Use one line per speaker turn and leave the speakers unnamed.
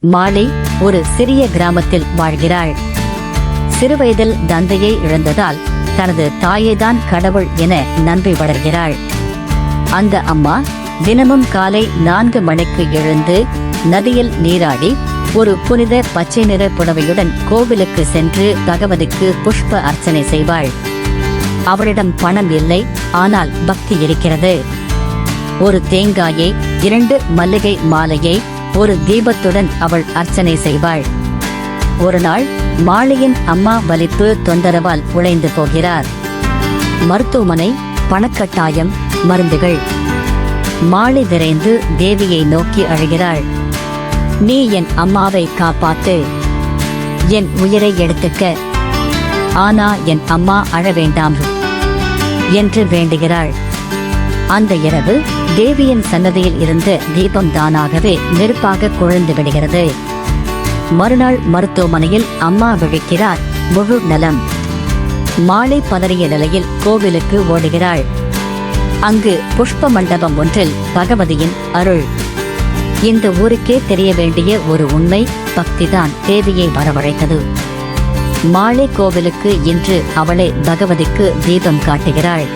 மாலை ஒரு சிறிய கிராமத்தில் வாழ்கிறாள். சிறுவயதில் தந்தையை இழந்ததால் தனது தாயேதான் கடவுள் என நம்பி வளர்கிறாள். அந்த அம்மா தினமும் காலை 4 மணிக்கு எழுந்து நதியில் நீராடி ஒரு புனித பச்சை நிற புடவையுடன் கோவிலுக்கு சென்று பகவதிக்கு புஷ்ப அர்ச்சனை செய்வாள். அவளிடம் பணம் இல்லை, ஆனால் பக்தி இருக்கிறது. ஒரு தேங்காயை, 2 மல்லிகை மாலையை, ஒரு தீபத்துடன் அவள் அர்ச்சனை செய்வாள். ஒரு நாள் மாலையின் அம்மா வலிப்பு தொந்தரவால் உடைந்து போகிறார். மருத்துவமனை, பணக்கட்டாயம், மருந்துகள். மாலை விரைந்து தேவியை நோக்கி அழுகிறாள். நீ என் அம்மாவை காப்பாத்து, என் உயிரை எடுத்துக்க, ஆனா என் அம்மா அழ வேண்டாம் என்று வேண்டுகிறாள். அந்த இரவு தேவியின் சன்னதியில் இருந்த தீபம் தானாகவே நெருப்பாக கொழுந்து விடுகிறது. மறுநாள் மருத்துவமனையில் அம்மா விழிக்கிறார், முழு நலம். மாலை பதறிய நிலையில் கோவிலுக்கு ஓடுகிறாள். அங்கு புஷ்ப மண்டபம் ஒன்றில் பகவதியின் அருள். இந்த ஊருக்கே தெரிய வேண்டிய ஒரு உண்மை, பக்திதான் தேவியை வரவழைத்தது. மாலை கோவிலுக்கு இன்று அவளே பகவதிக்கு தீபம் காட்டுகிறாள்.